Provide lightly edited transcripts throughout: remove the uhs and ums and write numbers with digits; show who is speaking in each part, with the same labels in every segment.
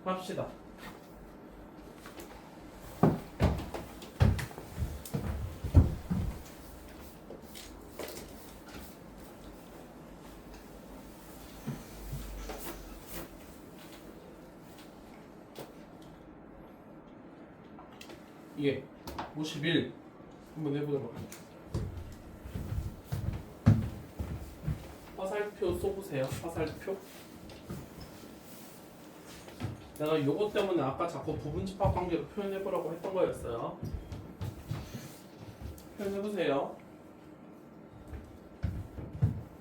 Speaker 1: 합시다. 예, 51 한번 해보도록 할게요. 화살표 쏘보세요. 화살표. 내가 요거 때문에 아까 자꾸 부분집합 관계로 표현해보라고 했던 거였어요. 표현해보세요.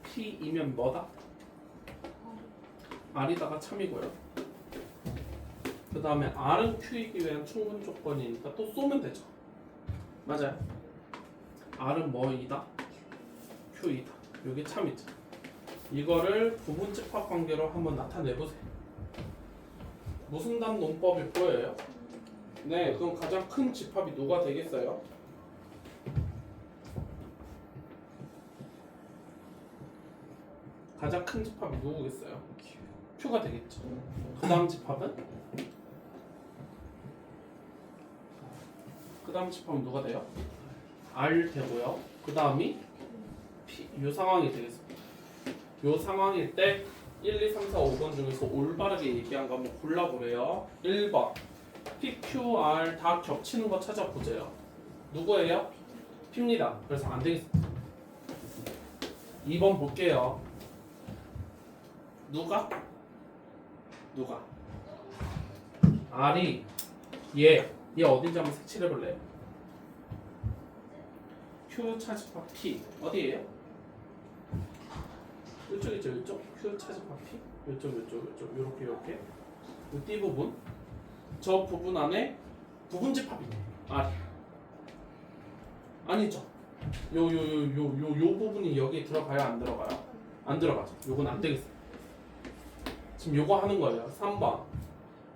Speaker 1: P이면 뭐다? R이다가 참이고요. 그 다음에 R은 Q이기 위한 충분 조건이니까 또 쏘면 되죠. 맞아요. R은 뭐이다? Q이다. 요게 참이죠. 이거를 부분집합 관계로 한번 나타내보세요. 무슨 단 논법일 거예요? 네, 그럼 가장 큰 집합이 누가 되겠어요? 가장 큰 집합이 누구겠어요? Q가 되겠죠. 그 다음 집합은? 그 다음 집합은 누가 돼요? R 되고요. 그 다음이 P, 요 상황이 되겠습니다. 요 상황일 때 1, 2, 3, 4, 5번 중에서 올바르게 얘기한 거 한번 골라보래요. 1번 P, Q, R 다 겹치는 거 찾아보세요. 누구예요? P입니다. 그래서 안 되겠습니다. 2번 볼게요. 누가? R이 얘 어딘지 한번 색칠해볼래요? Q 차집합 P 어디예요? 이쪽이죠. 이쪽 Q 차집합 P 이쪽 요렇게 이 D 부분 저 부분 안에 부분집합이 R 아니죠. 요 부분이 여기 들어가요? 안 들어가요? 안 들어가죠. 요건 안 되겠어요. 지금 요거 하는 거예요. 3번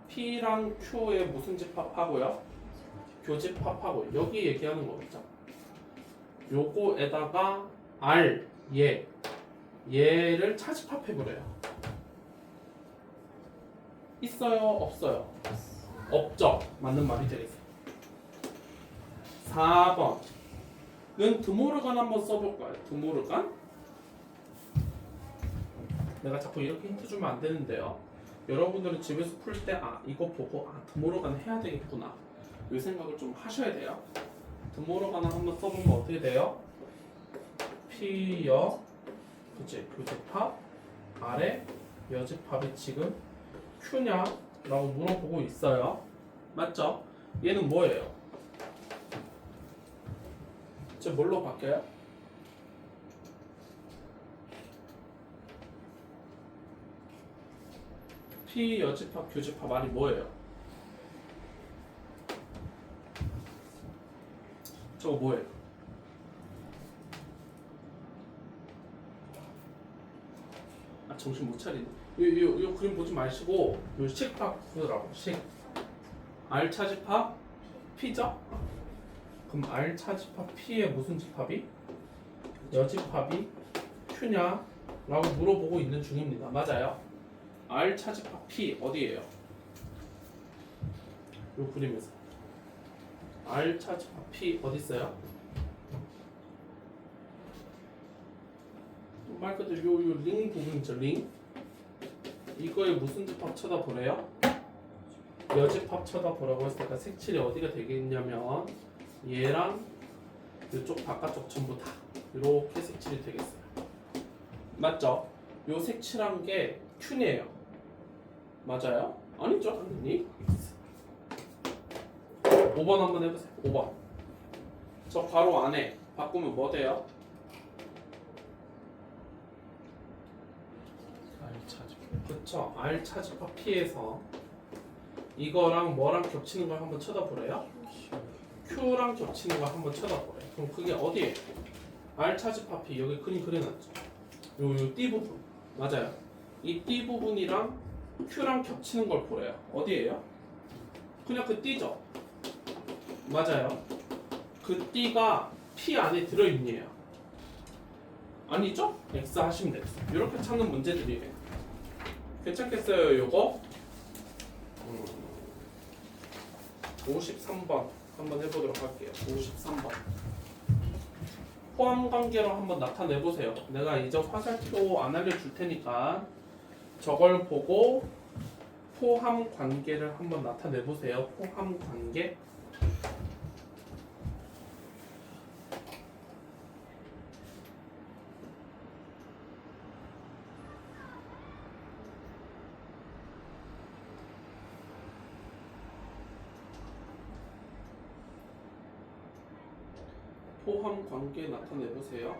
Speaker 1: P랑 Q의 무슨 집합하고요? 교집합하고 여기 얘기하는 거겠죠. 요거에다가 R 얘를 차집합해버려요. 있어요? 없어요? 없죠. 맞는 말이 되겠어요. 4번은 드모르간 한번 써볼까요? 드모르간? 내가 자꾸 이렇게 힌트 주면 안 되는데요. 여러분들은 집에서 풀 때 이거 보고 드모르간 해야 되겠구나 이 생각을 좀 하셔야 돼요. 드모르간을 한번 써보면 어떻게 돼요? P여 그치 교집합 아래 여집합이 지금 Q냐? 라고 물어보고 있어요. 맞죠? 얘는 뭐예요? 이제 뭘로 바뀌어요? P 여집합 교집합 R이 뭐예요? 저거 뭐예요? 정신 못 차리네. 요 그림 보지 마시고 요 식합 보더라고. 식 R 차집합 P죠? 그럼 R 차집합 P의 무슨 집합이? 여집합이 Q냐? 라고 물어보고 있는 중입니다. 맞아요? R 차집합 P 어디예요? 요 그림에서 R 차집합 P 어디 있어요? 말 그대로 요 링 부분이죠. 링 이거에 무슨 집합 쳐다보래요? 여집합 쳐다보라고 했으니까 색칠이 어디가 되겠냐면 얘랑 이쪽 바깥쪽 전부 다 이렇게 색칠이 되겠어요. 맞죠? 요 색칠한 게 Q네요. 맞아요? 아니죠 당연히. 5번 한번 해보세요. 5번 저 괄호 안에 바꾸면 뭐 돼요? 그쵸. R 차집합 P에서 이거랑 뭐랑 겹치는 걸 한번 쳐다보래요? Q랑 겹치는 걸 한번 쳐다보래요. 그럼 그게 어디에? R 차집합 P 여기 그림 그려놨죠. 요 D 부분 맞아요. 이 D 부분이랑 Q랑 겹치는 걸 보래요. 어디에요? 그냥 그 D죠. 맞아요. 그 D가 P 안에 들어있네요. 아니죠? X 하시면 되겠어요. 이렇게 찾는 문제들이에요. 괜찮겠어요, 요거? 53번 한번 해보도록 할게요. 53번. 포함 관계로 한번 나타내 보세요. 내가 이제 화살표 안 알려줄 테니까 저걸 보고 포함 관계를 한번 나타내 보세요. 포함 관계. 포함 관계 나타내 보세요.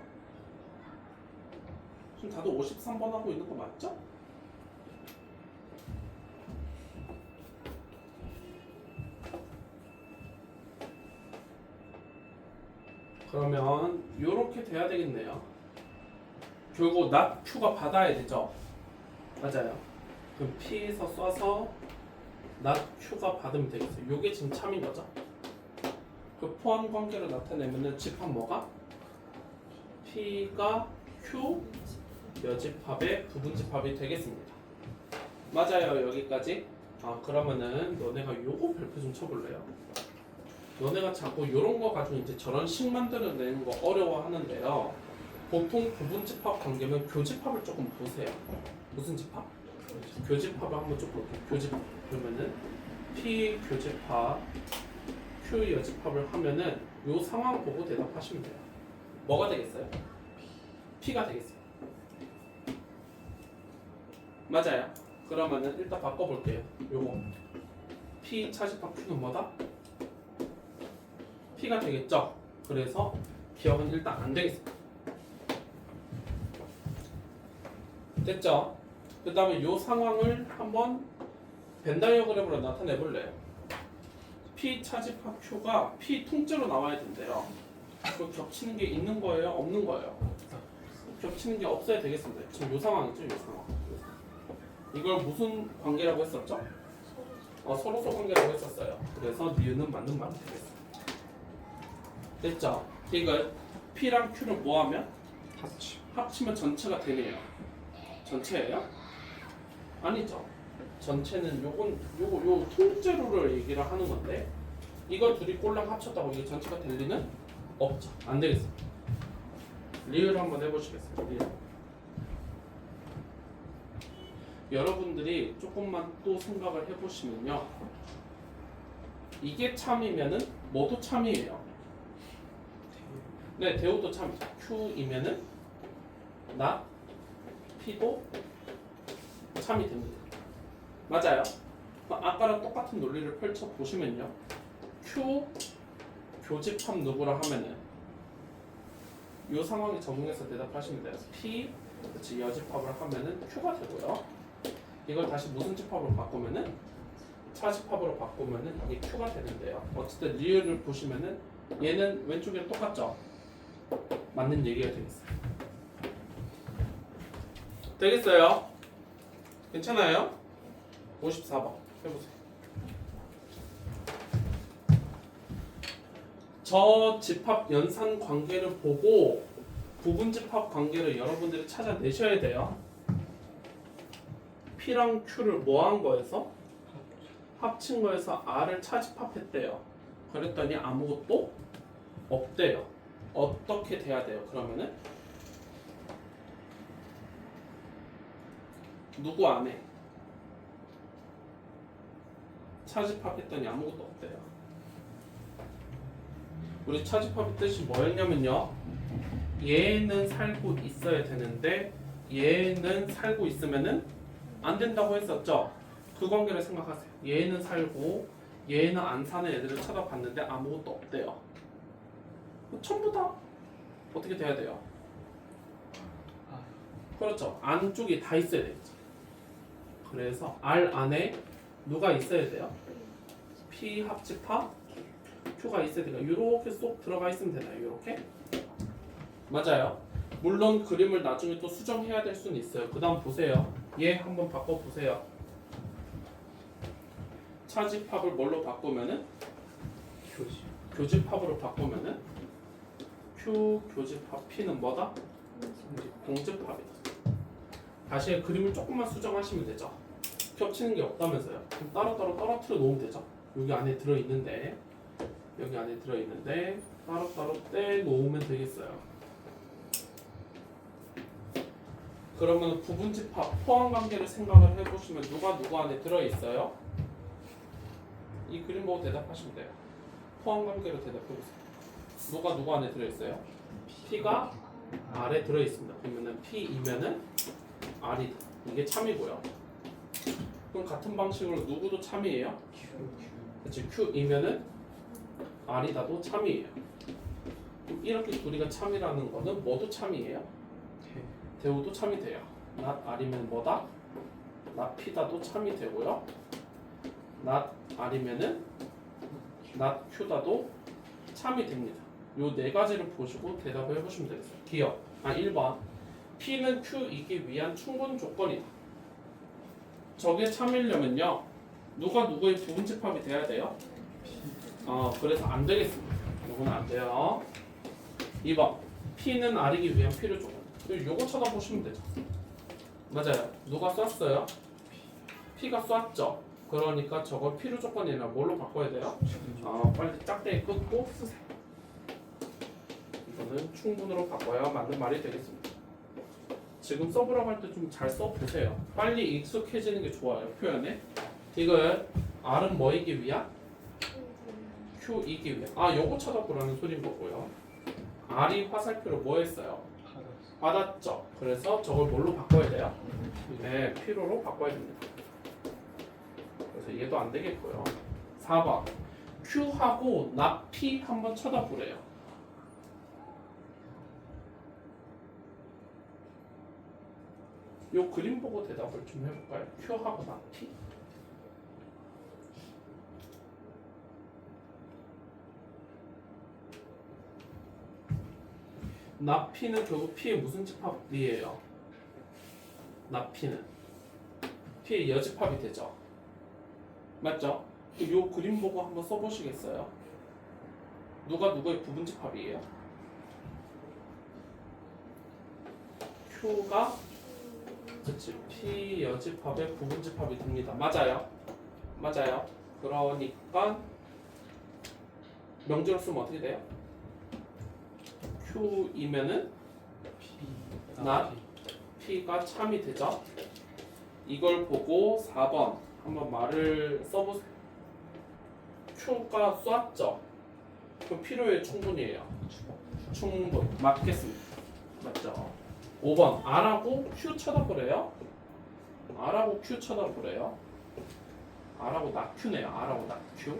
Speaker 1: 지금 다들 53번 하고 있는 거 맞죠? 그러면 이렇게 돼야 되겠네요. 결국 not Q가 받아야 되죠. 맞아요. 그럼 P에서 써서 not Q가 받으면 되겠어요. 요게 지금 참인 거죠. 그 포함 관계를 나타내면은 집합 뭐가? P가 Q 여집합의 부분집합이 되겠습니다. 맞아요. 여기까지. 그러면은 너네가 요거 별표 좀 쳐볼래요? 너네가 자꾸 요런 거 가지고 이제 저런 식 만들어내는 거 어려워하는데요. 보통 부분집합 관계면 교집합을 조금 보세요. 무슨 집합? 교집합을 한번 좀 볼게요. 교집합. 그러면은 P 교집합 Q 여집합을 하면은 요 상황 보고 대답하시면 돼요. 뭐가 되겠어요? P가 되겠어요. 맞아요. 그러면은 일단 바꿔볼게요. 요거 P 차집합 Q는 뭐다? P가 되겠죠? 그래서 기억은 일단 안 되겠습니다. 됐죠? 그 다음에 요 상황을 한번 벤 다이어그램으로 나타내 볼래요. P 차집합 Q가 P 통째로 나와야 된대요. 그 겹치는 게 있는 거예요? 없는 거예요? 겹치는 게 없어야 되겠습니다. 지금 요 상황이죠, 요 상황. 이걸 무슨 관계라고 했었죠? 서로소 관계라고 했었어요. 그래서 니은은 맞는 말이 되겠습니다. 됐죠? 이걸 P랑 Q를 뭐하면? 합치면 전체가 되네요. 전체예요? 아니죠. 전체는 요 통째로를 얘기를 하는 건데 이걸 둘이 꼴랑 합쳤다고 이게 전체가 될 리는 없죠. 안 되겠습니다. 리을 한번 해보시겠어요? 리을. 여러분들이 조금만 또 생각을 해보시면요. 이게 참이면은 뭐도 참이에요. 네, 대우도 참이죠. Q이면은 나 P도 참이 됩니다. 맞아요. 아까랑 똑같은 논리를 펼쳐 보시면요. Q 교집합 누구라 하면은 이 상황에 적용해서 대답하시면 돼요. P 그렇지 여집합을 하면은 Q가 되고요. 이걸 다시 무슨 집합으로 바꾸면은 차집합으로 바꾸면은 이게 Q가 되는데요. 어쨌든 리을을 보시면은 얘는 왼쪽이랑 똑같죠. 맞는 얘기가 되겠어요. 되겠어요? 괜찮아요? 54번 해보세요. 저 집합 연산 관계를 보고 부분 집합 관계를 여러분들이 찾아내셔야 돼요. P랑 Q를 뭐한 거에서? 합친 거에서 R을 차집합했대요. 그랬더니 아무것도 없대요. 어떻게 돼야 돼요? 그러면은 누구 안에 차집합했더니 아무것도 없대요. 우리 차집합의 뜻이 뭐였냐면요. 얘는 살고 있어야 되는데 얘는 살고 있으면은 안 된다고 했었죠. 그 관계를 생각하세요. 얘는 살고 얘는 안 사는 애들을 찾아봤는데 아무것도 없대요. 전부 다 어떻게 돼야 돼요? 그렇죠. 안쪽이 다 있어야 되겠죠. 그래서 R 안에 누가 있어야 돼요? P 합집합 Q가 있어야 돼요. 이렇게 쏙 들어가 있으면 되나요? 이렇게? 맞아요. 물론 그림을 나중에 또 수정해야 될 수는 있어요. 그 다음 보세요. 얘 한번 바꿔보세요. 차집합을 뭘로 바꾸면은? 교집합으로 바꾸면은 Q 교집합 P는 뭐다? 공집합이다. 다시 그림을 조금만 수정하시면 되죠. 겹치는 게 없다면서요. 그럼 따로따로 떨어뜨려 놓으면 되죠. 여기 안에 들어있는데 여기 안에 들어있는데 따로따로 떼놓으면 되겠어요. 그러면 부분집합 포함관계를 생각을 해보시면 누가 누구 안에 들어있어요? 이 그림 보고 대답하시면 돼요. 포함관계로 대답해보세요. 누가 누구 안에 들어있어요? P가 R에 들어있습니다. 그러면은 P이면은 R이다. 이게 참이고요. 그럼 같은 방식으로 누구도 참이에요? 그렇지. Q이면은 R이다도 참이에요. 그럼 이렇게 둘이가 참이라는 거는 뭐도 참이에요? 대우도 참이 돼요. not R이면 뭐다? not P다도 참이 되고요. not R이면은 not Q다도 참이 됩니다. 요 네 가지를 보시고 대답을 해보시면 되겠어요. 기억. 1번. P는 Q이기 위한 충분 조건이다. 저게 참이려면요. 누가 누구의 부분집합이 돼야 돼요? 그래서 안 되겠습니다. 요거는 안 돼요. 2번. P는 R이기 위한 필요 조건. 요거 쳐다보시면 되죠. 맞아요. 누가 쐈어요? P가 쐈죠. 그러니까 저걸 필요 조건이 아니라 뭘로 바꿔야 돼요? 빨리 짝대기 끊고 쓰세요. 이거는 충분으로 바꿔야 맞는 말이 되겠습니다. 지금 써보라고 할 때 좀 잘 써보세요. 빨리 익숙해지는 게 좋아요. 표현에. 이걸 R은 뭐이기 위한? Q이기 위한. 요거 쳐다보라는 소리인 거고요. R이 화살표로 뭐 했어요? 받았죠. 그래서 저걸 뭘로 바꿔야 돼요? 네, 필요로 바꿔야 됩니다. 그래서 얘도 안 되겠고요. 4번. Q하고 not P 한번 쳐다보래요. 요 그림 보고 대답을 좀 해볼까요? Q하고 not P. not P는 결국 P의 무슨 집합이에요? not P는 P의 여집합이 되죠. 맞죠? 요 그림 보고 한번 써보시겠어요? 누가 누구의 부분집합이에요? Q가 그치 P 여집합의 부분집합이 됩니다. 맞아요? 맞아요. 그러니까 명제로 쓰면 어떻게 돼요? Q이면은 not P가 참이 되죠? 이걸 보고 4번 한번 말을 써보세요. Q가 쐈죠? 그럼 필요에 충분이에요. 충분. 맞겠습니다. 맞죠? 5번 R하고 Q 쳐다보래요. R하고 Q 쳐다보래요. R하고 not Q네요. R하고 not Q.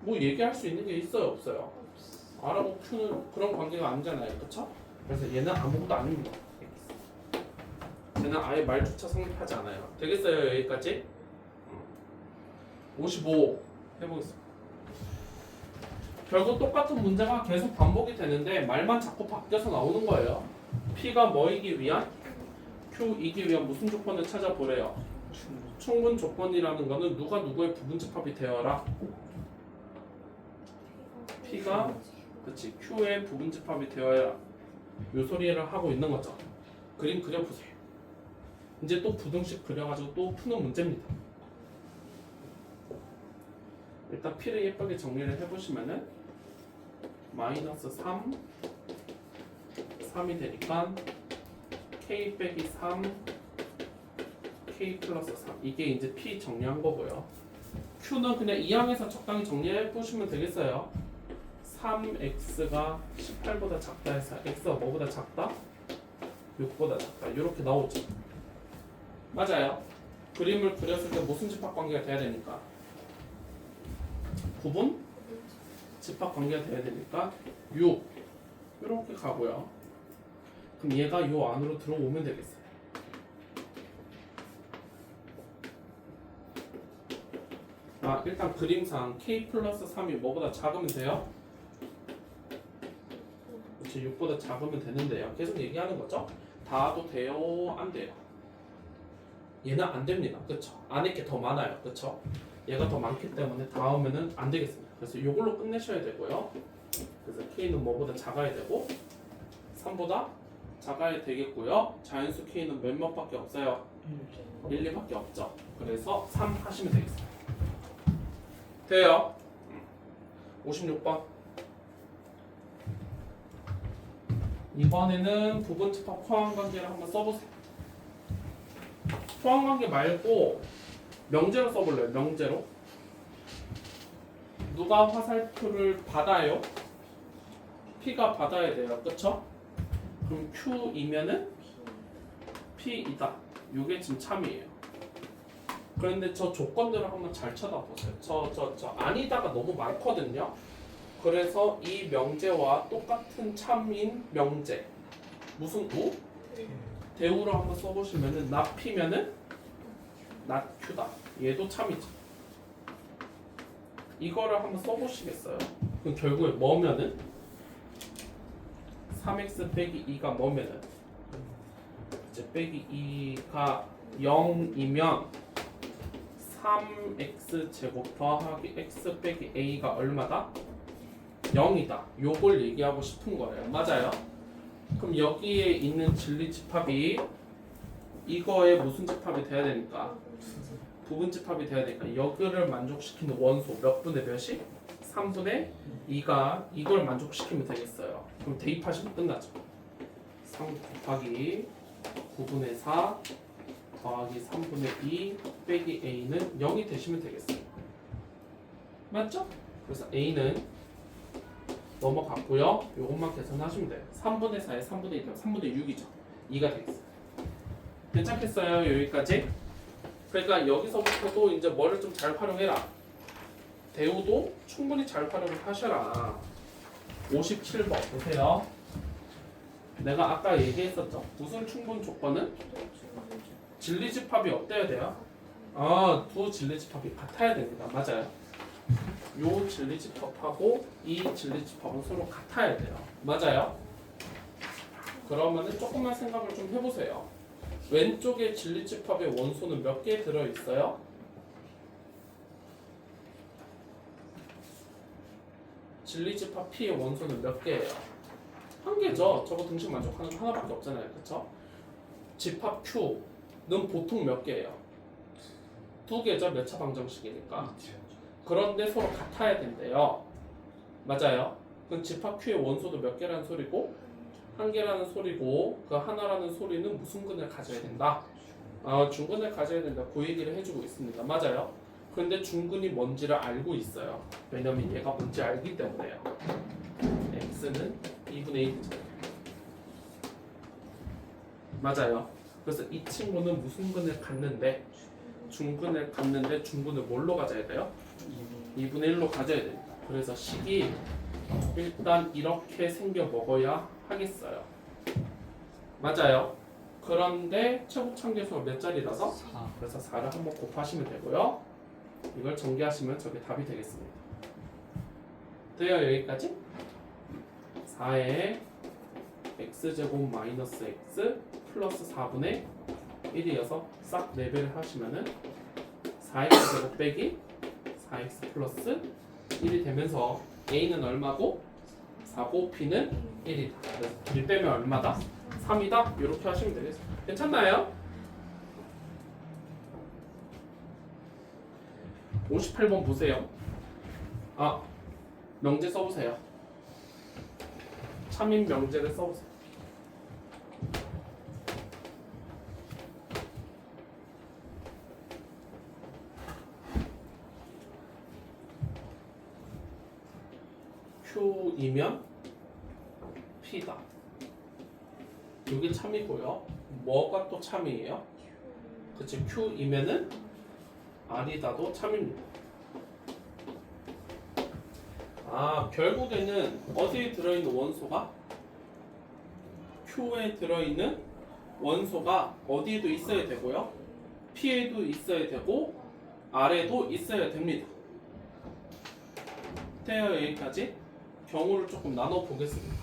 Speaker 1: 뭐 얘기할 수 있는 게 있어요? 없어요? R하고 Q는 그런 관계가 아니잖아요. 그쵸? 그래서 얘는 아무것도 아닙니다. 얘는 아예 말조차 성립하지 않아요. 되겠어요? 여기까지? 55 해보겠습니다. 결국 똑같은 문제가 계속 반복이 되는데 말만 자꾸 바뀌어서 나오는 거예요. P가 뭐이기 위한? Q이기 위한 무슨 조건을 찾아보래요? 충분 조건이라는 거는 누가 누구의 부분집합이 되어라? P가 그치 Q의 부분집합이 되어야 요 소리를 하고 있는 거죠. 그림 그려보세요. 이제 또 부등식 그려가지고 또 푸는 문제입니다. 일단 P를 예쁘게 정리를 해보시면은 마이너스 3 3이 되니까 K 빼기 3 K 플러스 3 이게 이제 P 정리한 거고요. Q는 그냥 이 항에서 적당히 정리해 보시면 되겠어요. 3x가 18보다 작다 해서 x가 뭐보다 작다? 6보다 작다. 이렇게 나오죠. 맞아요. 그림을 그렸을 때 무슨 집합관계가 돼야 되니까? 부분 집합관계가 돼야 되니까 6 이렇게 가고요. 그럼 얘가 요 안으로 들어오면 되겠어요. 일단 그림상 k 플러스 3이 뭐보다 작으면 돼요? 그렇지 6보다 작으면 되는데요. 계속 얘기하는 거죠. 다도 돼요? 안 돼요? 얘는 안 됩니다. 그쵸? 안에 게 더 많아요. 그쵸? 얘가 더 많기 때문에 다음에는 안 되겠습니다. 그래서 이걸로 끝내셔야 되고요. 그래서 k는 뭐보다 작아야 되고 3보다 작아야 되겠고요. 자연수 k는 몇몇밖에 없어요. 1, 2밖에 없죠. 그래서 3 하시면 되겠어요. 돼요? 56번. 이번에는 부분집합 포함관계를 한번 써보세요. 포함관계 말고 명제로 써볼래요. 명제로. 누가 화살표를 받아요? P가 받아야 돼요. 그쵸? 그럼 Q이면은 P이다. 요게 지금 참이에요. 그런데 저 조건들을 한번 잘 쳐다보세요. 저 아니다가 너무 많거든요. 그래서 이 명제와 똑같은 참인 명제 무슨 우? 대우로 한번 써보시면은 납피면은 낫큐다. 얘도 참이죠. 이거를 한번 써보시겠어요? 그럼 결국에 뭐면은 3x 빼기 2가 뭐면은 이제 빼기 2가 0이면 3x 제곱 더하기 x 빼기 a가 얼마다? 0이다. 요걸 얘기하고 싶은 거예요. 맞아요? 그럼 여기에 있는 진리집합이 이거에 무슨 집합이 돼야 되니까? 부분집합이 돼야 되니까 여기를 만족시키는 원소 몇 분의 몇이? 3분의 2가 이걸 만족시키면 되겠어요. 그럼 대입하시면 끝나죠. 3 곱하기 9분의 4 더하기 3분의 2 빼기 a는 0이 되시면 되겠어요. 맞죠? 그래서 a는 넘어갔고요. 요것만 계산하시면 돼요. 3분의 4에 3분의 2 되면 3분의 6이죠. 2가 되겠어요. 괜찮겠어요? 여기까지? 그러니까 여기서부터도 이제 뭐를 좀 잘 활용해라. 대우도 충분히 잘 활용을 하셔라. 57번 보세요. 내가 아까 얘기했었죠. 무슨 충분 조건은? 진리집합이 어때야 돼요? 두 진리집합이 같아야 됩니다. 맞아요. 요 진리집합하고 이 진리집합은 서로 같아야 돼요. 맞아요. 그러면은 조금만 생각을 좀 해보세요. 왼쪽에 진리집합의 원소는 몇 개 들어있어요? 진리집합 P의 원소는 몇 개예요? 한 개죠. 저거 등식 만족하는 거 하나밖에 없잖아요. 그쵸? 집합 Q는 보통 몇 개예요? 두 개죠. 몇 차 방정식이니까. 그런데 서로 같아야 된대요. 맞아요. 그럼 집합 Q의 원소도 몇 개라는 소리고 한 개라는 소리고 그 하나라는 소리는 무슨 근을 가져야 된다? 중근을 가져야 된다. 그 얘기를 해주고 있습니다. 맞아요. 그런데 중근이 뭔지를 알고 있어요. 왜냐면 얘가 뭔지 알기 때문에요. x는 2분의 1 맞아요. 그래서 이 친구는 무슨 근을 갖는데 중근을 갖는데 중근을 뭘로 가져야 돼요? 2분의 1로 가져야 됩니다. 그래서 식이 일단 이렇게 생겨 먹어야 하겠어요. 맞아요. 그런데 최고참계수가 몇 자리라서? 4. 그래서 4를 한번 곱하시면 되고요. 이걸 전개하시면 저게 답이 되겠습니다. 돼요? 여기까지? 4에 x제곱 마이너스 x 플러스 4분의 1이어서 싹 4배를 하시면은 4x 제곱 빼기 4x 플러스 1이 되면서 a는 얼마고? 4고 b는 1이다. 그래서 1 빼면 얼마다? 3이다? 이렇게 하시면 되겠습니다. 괜찮나요? 58번 보세요. 명제 써보세요. 참인 명제를 써보세요. Q이면 P다. 이게 참이고요. 뭐가 또 참이에요? 그치, Q이면은 R이다도 참입니다. 결국에는 어디에 들어있는 원소가? Q에 들어있는 원소가 어디에도 있어야 되고요. P에도 있어야 되고 R에도 있어야 됩니다. 돼요? 여기까지? 경우를 조금 나눠 보겠습니다.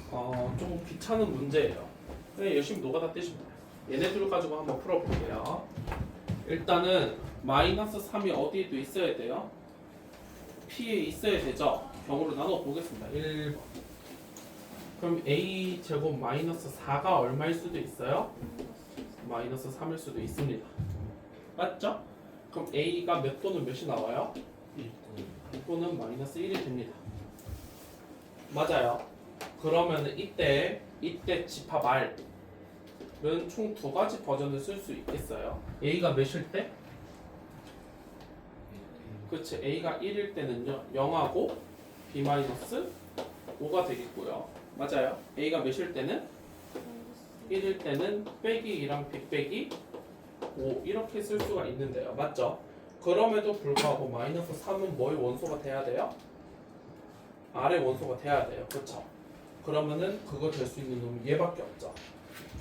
Speaker 1: 조금 귀찮은 문제예요. 그냥 열심히 노가다 떼시면 돼요. 얘네들을 가지고 한번 풀어볼게요. 일단은 마이너스 3이 어디에도 있어야 돼요? P에 있어야 되죠? 경우를 나눠 보겠습니다. 1번. 그럼 A 제곱 마이너스 4가 얼마일 수도 있어요? 마이너스 3일 수도 있습니다. 맞죠? 그럼 A가 몇 또는 몇이 나와요? 2 또는 마이너스 1이 됩니다. 맞아요. 그러면 이때 집합 R은 총 두 가지 버전을 쓸 수 있겠어요. A가 몇일 때? 그렇지. A가 1일 때는요 0하고 B-5가 되겠고요. 맞아요. A가 몇일 때는? 1일 때는 빼기 2랑 B 빼기 5 이렇게 쓸 수가 있는데요. 맞죠? 그럼에도 불구하고 마이너스 3은 뭐의 원소가 돼야 돼요? R의 원소가 돼야 돼요. 그렇죠? 그러면은 그거 될 수 있는 놈이 얘밖에 없죠.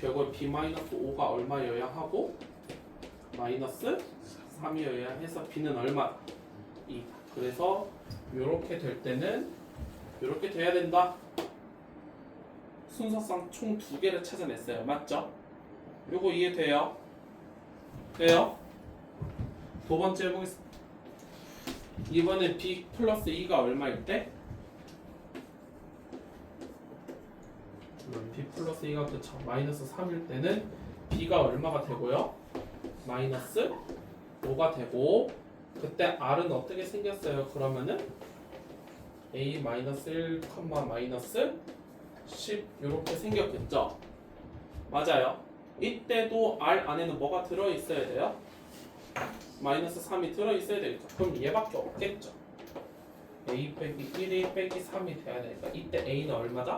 Speaker 1: 결국에 B-5가 얼마여야 하고 마이너스 3이어야 해서 B는 얼마? 2. 그래서 이렇게 될 때는 이렇게 돼야 된다. 순서상 총 2개를 찾아냈어요. 맞죠? 요거 이해돼요? 돼요? 두 번째 해보겠습니다. 이번에 B 플러스 2가 얼마일 때? B 플러스 2가 그쵸. 마이너스 3일 때는 B가 얼마가 되고요? 마이너스 5가 되고 그때 R은 어떻게 생겼어요? 그러면은 A 마이너스 1, 마이너스 10 이렇게 생겼겠죠? 맞아요. 이때도 R 안에는 뭐가 들어있어야 돼요? 마이너스 3이 들어있어야 되겠죠. 그럼 얘밖에 없겠죠. A 빼기 1이 빼기 3이 돼야 되니까 이때 A는 얼마다?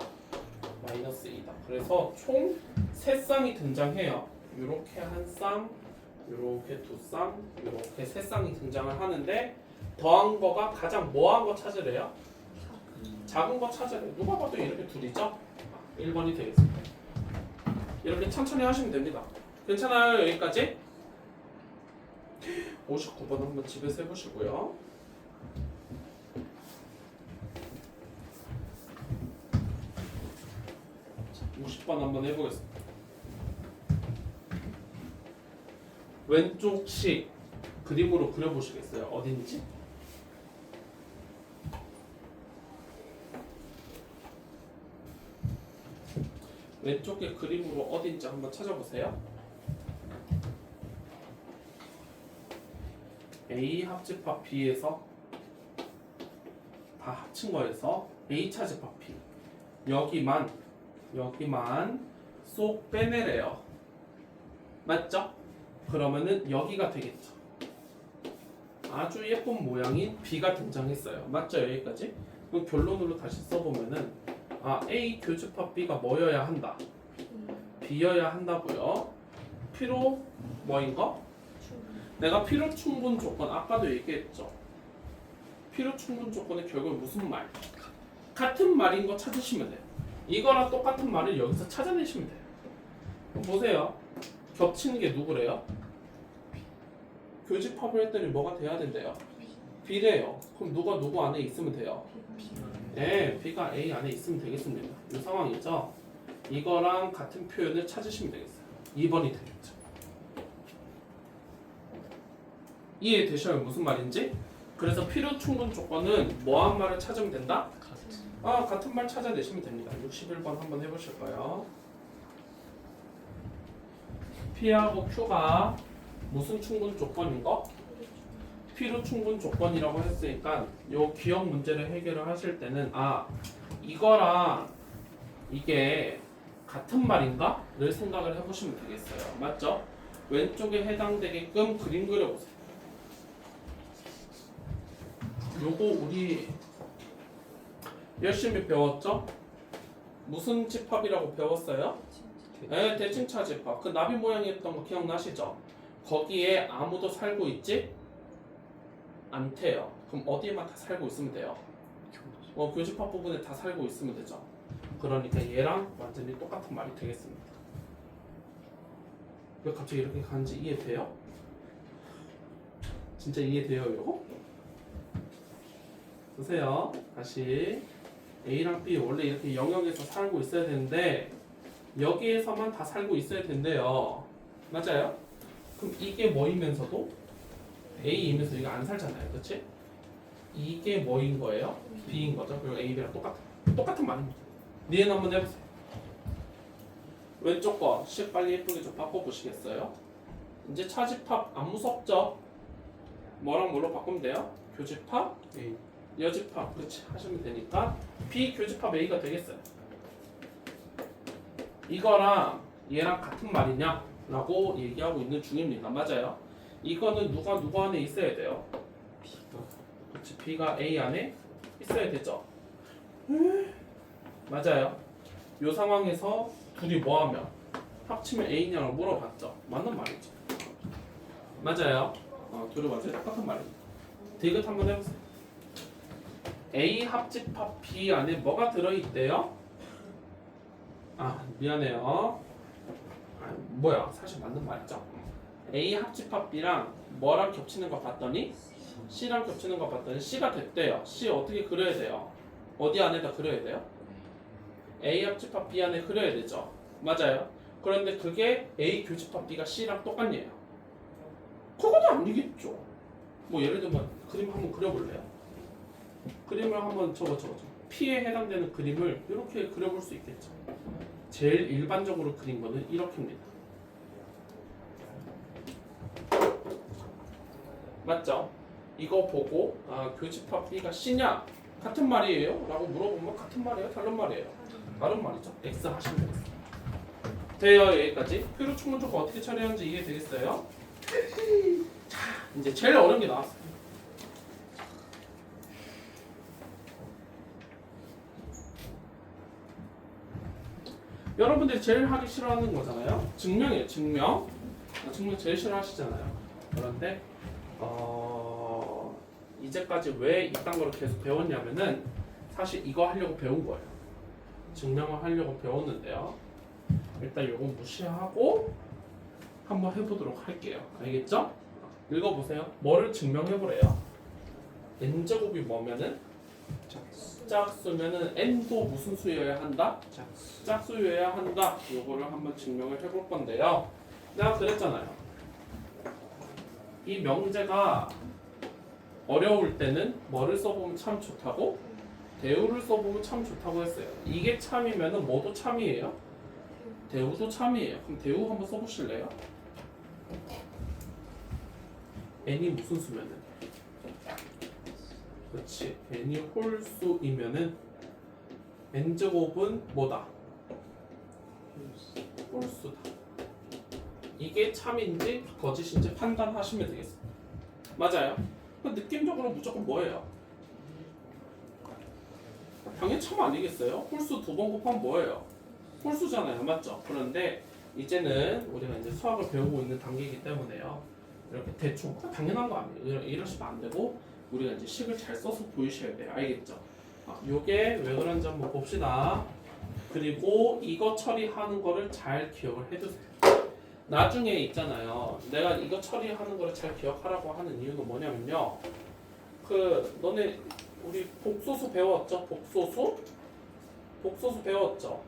Speaker 1: 마이너스 2다. 그래서 총 3쌍이 등장해요. 이렇게 한 쌍, 이렇게 두 쌍, 이렇게 세 쌍이 등장을 하는데 더한 거가 가장 뭐한 거 찾으래요? 작은 거 찾으래요. 누가 봐도 이렇게 둘이죠? 1번이 되겠습니다. 이렇게 천천히 하시면 됩니다. 괜찮아요? 여기까지? 59번 한번 집에서 해보시고요. 50번 한번 해보겠습니다. 왼쪽씩 그림으로 그려보시겠어요? 어딘지? 왼쪽의 그림으로 어딘지 한번 찾아보세요. A 합집합 B에서 다 합친 거에서 A 차집합 B 여기만 쏙 빼내래요. 맞죠? 그러면은 여기가 되겠죠. 아주 예쁜 모양인 B가 등장했어요. 맞죠? 여기까지? 그럼 결론으로 다시 써보면은 A 교집합 B가 뭐여야 한다? B여야 한다고요. 필요 뭐인 거? 내가 필요 충분 조건 아까도 얘기했죠. 필요 충분 조건이 결국 무슨 말? 같은 말인 거 찾으시면 돼요. 이거랑 똑같은 말을 여기서 찾아내시면 돼요. 그럼 보세요. 겹치는 게 누구래요? 교집합을 했더니 뭐가 돼야 된대요? B래요. 그럼 누가 누구 안에 있으면 돼요? 네, B가 A 안에 있으면 되겠습니다. 이 상황이죠. 이거랑 같은 표현을 찾으시면 되겠어요. 2번이 되겠죠. 이해되셔요? 무슨 말인지? 그래서 필요 충분 조건은 뭐한 말을 찾으면 된다? 같은 말 찾아내시면 됩니다. 61번 한번 해보실까요? P하고 Q가 무슨 충분 조건인 거? 필요 충분 조건이라고 했으니까 요 기억 문제를 해결을 하실 때는 이거랑 이게 같은 말인가? 를 생각을 해보시면 되겠어요. 맞죠? 왼쪽에 해당되게끔 그림 그려보세요. 요거 우리 열심히 배웠죠? 무슨 집합이라고 배웠어요? 네, 대칭차 집합. 그 나비 모양이었던 거 기억나시죠? 거기에 아무도 살고 있지 않대요. 그럼 어디에만 다 살고 있으면 돼요? 교집합 부분에 다 살고 있으면 되죠. 그러니까 얘랑 완전히 똑같은 말이 되겠습니다. 왜 갑자기 이렇게 가는지 이해돼요? 진짜 이해돼요 이거? 보세요. 다시 A랑 B 원래 이렇게 영역에서 살고 있어야 되는데 여기에서만 다 살고 있어야 된대요. 맞아요? 그럼 이게 뭐이면서도 A이면서 이거 안 살잖아요. 그렇지? 이게 뭐인 거예요? B인 거죠. 그리고 A, B랑 똑같은 말입니다. 니은 한번 해보세요. 왼쪽 거 식 빨리 예쁘게 좀 바꿔보시겠어요? 이제 차집합 안 무섭죠? 뭐랑 뭘로 바꾸면 돼요? 교집합,
Speaker 2: A.
Speaker 1: 여집합 그렇지 하시면 되니까 비교집합 A가 되겠어요. 이거랑 얘랑 같은 말이냐? 라고 얘기하고 있는 중입니다. 맞아요. 이거는 누가 누구 안에 있어야 돼요?
Speaker 2: B가
Speaker 1: 그렇지 B가 A 안에 있어야 되죠. 맞아요. 이 상황에서 둘이 뭐하면 합치면 A냐고 물어봤죠. 맞는 말이죠. 맞아요. 둘이 완전히 똑같은 말입니다. 디귿 한번 해보세요. A 합집합 B 안에 뭐가 들어있대요? 아 미안해요. 뭐야 사실 맞는 말이죠. A 합집합 B랑 뭐랑 겹치는 거 봤더니 C랑 겹치는 거 봤더니 C가 됐대요. C 어떻게 그려야 돼요? 어디 안에다 그려야 돼요? A 합집합 B 안에 그려야 되죠. 맞아요. 그런데 그게 A 교집합 B가 C랑 똑같네요. 그것도 아니겠죠. 뭐 예를 들면 그림 한번 그려볼래요? 그림을 한번 저거 P에 해당되는 그림을 이렇게 그려볼 수 있겠죠. 제일 일반적으로 그린 거는 이렇게입니다. 맞죠? 이거 보고 교집합 B가 C냐? 같은 말이에요? 라고 물어보면 같은 말이에요? 다른 말이에요? 다른 말이죠. X 하시면 되겠습니다. 돼요 여기까지. 표로 충분조건 어떻게 처리하는지 이해되겠어요? 자 이제 제일 어려운 게 나왔어요. 여러분들이 제일 하기 싫어하는 거잖아요. 증명이에요. 증명 제일 싫어하시잖아요. 그런데 이제까지 왜 이딴 거를 계속 배웠냐면은 사실 이거 하려고 배운 거예요. 증명을 하려고 배웠는데요. 일단 요건 무시하고 한번 해보도록 할게요. 알겠죠? 읽어보세요. 뭐를 증명해보래요? n제곱이 뭐면은? 짝수면은 n도 무슨 수여야 한다? 짝수여야 한다. 요거를 한번 증명을 해볼 건데요. 내가 그랬잖아요. 이 명제가 어려울 때는 뭐를 써보면 참 좋다고? 대우를 써보면 참 좋다고 했어요. 이게 참이면은 뭐도 참이에요? 대우도 참이에요. 그럼 대우 한번 써보실래요? n이 무슨 수면은? 그렇지. n이 홀수이면은 n제곱은 뭐다? 홀수다. 이게 참인지 거짓인지 판단하시면 되겠습니다. 맞아요. 느낌적으로 무조건 뭐예요? 당연히 참 아니겠어요? 홀수 두 번 곱하면 뭐예요? 홀수잖아요. 맞죠? 그런데 이제는 우리가 이제 수학을 배우고 있는 단계이기 때문에요. 이렇게 대충 당연한 거 아니에요. 이러시면 안 되고 우리가 이제 식을 잘 써서 보이셔야 돼요. 알겠죠? 요게 왜 그런지 한번 봅시다. 그리고 이거 처리하는 거를 잘 기억을 해두세요. 나중에 있잖아요. 내가 이거 처리하는 거를 잘 기억하라고 하는 이유는 뭐냐면요. 너네 우리 복소수 배웠죠? 복소수 배웠죠?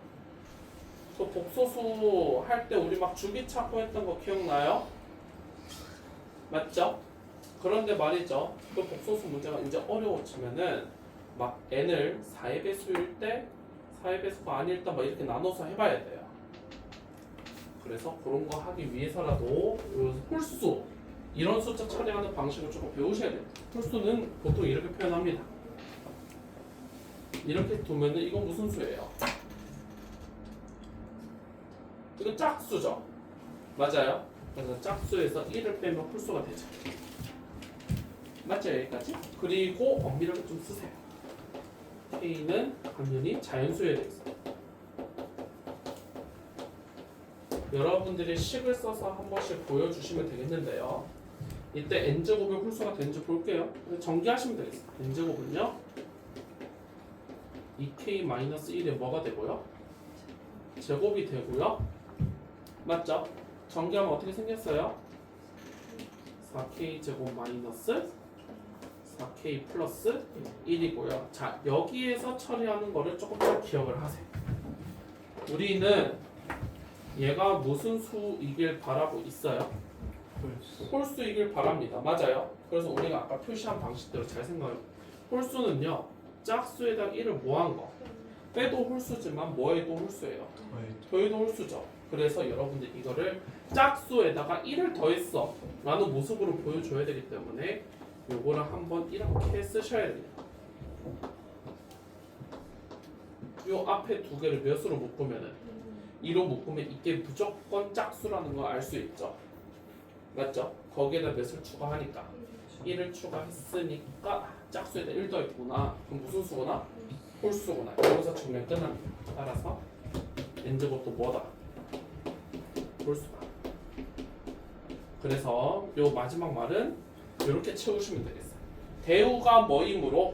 Speaker 1: 그 복소수 할 때 우리 막 주기 찾고 했던 거 기억나요? 맞죠? 그런데 말이죠. 그 복소수 문제가 이제 어려워지면은 막 n을 4의 배수일 때 4의 배수가 아닐 때 막 이렇게 나눠서 해봐야 돼요. 그래서 그런 거 하기 위해서라도 홀수 이런 숫자 처리하는 방식을 조금 배우셔야 돼요. 홀수는 보통 이렇게 표현합니다. 이렇게 두면은 이건 무슨 수예요? 이건 짝수죠. 맞아요. 그래서 짝수에서 1을 빼면 홀수가 되죠. 맞죠? 여기까지? 그리고 엄밀하게 좀 쓰세요. K는 당연히 자연수여야 되겠습니다. 여러분들이 식을 써서 한 번씩 보여주시면 되겠는데요. 이때 n제곱이 홀수가 되는지 볼게요. 전개하시면 되겠습니다. n제곱은요 2k-1에 뭐가 되고요? 제곱이 되고요. 맞죠? 전개하면 어떻게 생겼어요? 4k 제곱 마이너스 4k 플러스 1이고요. 자, 여기에서 처리하는 거를 조금 더 기억을 하세요. 우리는 얘가 무슨 수이길 바라고 있어요? 홀수이길 바랍니다. 맞아요. 그래서 우리가 아까 표시한 방식대로 잘 생각해요. 홀수는요 짝수에다 1을 뭐한 거? 빼도 홀수지만 뭐에도 홀수예요? 더해도 홀수죠. 그래서 여러분들 이거를 짝수에다가 1을 더했어 라는 모습으로 보여줘야 되기 때문에 요거를 한번 이렇게 쓰셔야 돼요. 요 앞에 두 개를 몇으로 묶으면은 2로 묶으면 이게 무조건 짝수라는 걸 알 수 있죠. 맞죠? 거기에다 몇을 추가하니까 1을 추가했으니까 짝수에다 1 더했구나. 그럼 무슨 수구나? 홀수구나. 여기서 증명 끝납니다. 따라서 n제곱도 뭐다? 홀수다. 그래서 요 마지막 말은 이렇게 채우시면 되겠어요. 대우가 뭐이므로?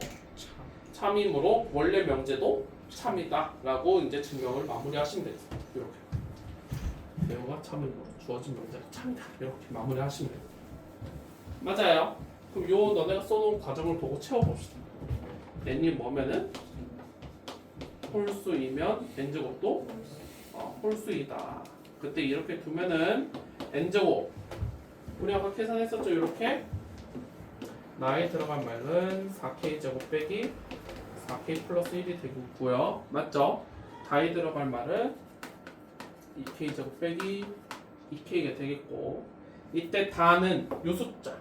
Speaker 1: 참이므로 원래 명제도 참이다 라고 이제 증명을 마무리하시면 되겠어요. 이렇게 대우가 참이므로 주어진 명제가 참이다 이렇게 마무리하시면 돼요. 맞아요. 그럼 요 너네가 써놓은 과정을 보고 채워봅시다. n이 뭐면은 홀수이면 n제곱도 홀수이다. 그때 이렇게 두면은 n제곱 우리 아까 계산했었죠. 이렇게 나에 들어간 말은 4k제곱 빼기 4k 플러스 1이 되고요. 맞죠? 다에 들어갈 말은 2k제곱 빼기 2k가 되겠고 이때 다는 요 숫자는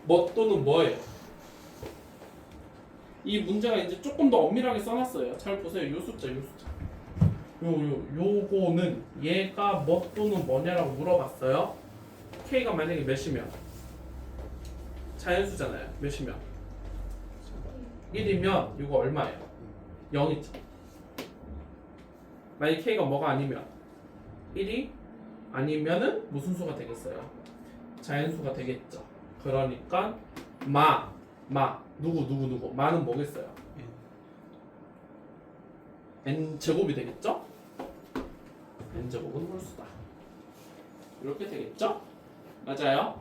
Speaker 1: 뭐 또는 뭐예요? 이 문제가 이제 조금 더 엄밀하게 써놨어요. 잘 보세요. 요 숫자. 요거는 얘가 뭐 또는 뭐냐라고 물어봤어요. K가 만약에 몇이면 자연수잖아요. 몇이면 1이면 이거 얼마예요? 0이죠. 만약 K가 뭐가 아니면 1이 아니면은 무슨 수가 되겠어요? 자연수가 되겠죠. 그러니까 누구 마는 뭐겠어요? n 제곱이 되겠죠? n 제곱은 홀수다. 이렇게 되겠죠? 맞아요?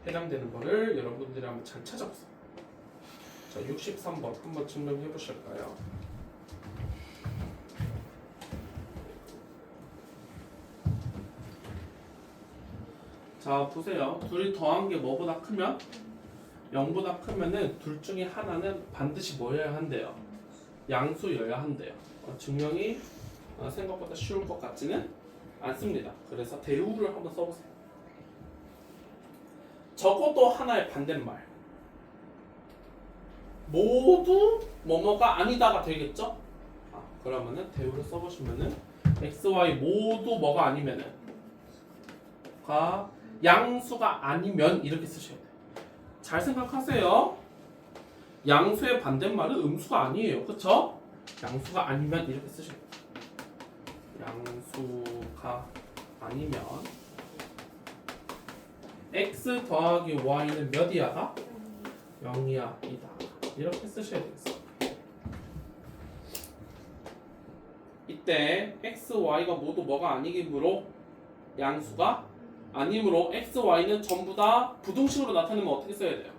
Speaker 1: 해당되는 거를 여러분들이 한번 잘 찾아보세요. 자, 63번 한번 증명해 보실까요? 자, 보세요. 둘이 더한 게 뭐보다 크면? 0보다 크면은 둘 중에 하나는 반드시 뭐여야 한대요? 양수여야 한대요. 증명이 생각보다 쉬울 것 같지는 않습니다. 그래서 대우를 한번 써보세요. 적어도 하나의 반대말. 모두 뭐뭐가 아니다가 되겠죠? 그러면은 대우를 써보시면은 x, y 모두 뭐가 아니면은 양수가 아니면 이렇게 쓰셔야 돼요. 잘 생각하세요. 양수의 반대말은 음수가 아니에요. 그쵸? 양수가 아니면 이렇게 쓰셔야 돼요. 양수가 아니면 x 더하기 y는 몇 이하다? 0이하이다. 이렇게 쓰셔야 되겠어요. 이때 x, y가 모두 뭐가 아니기므로 양수가 아니므로 x, y는 전부 다 부등식으로 나타내면 어떻게 써야 돼요?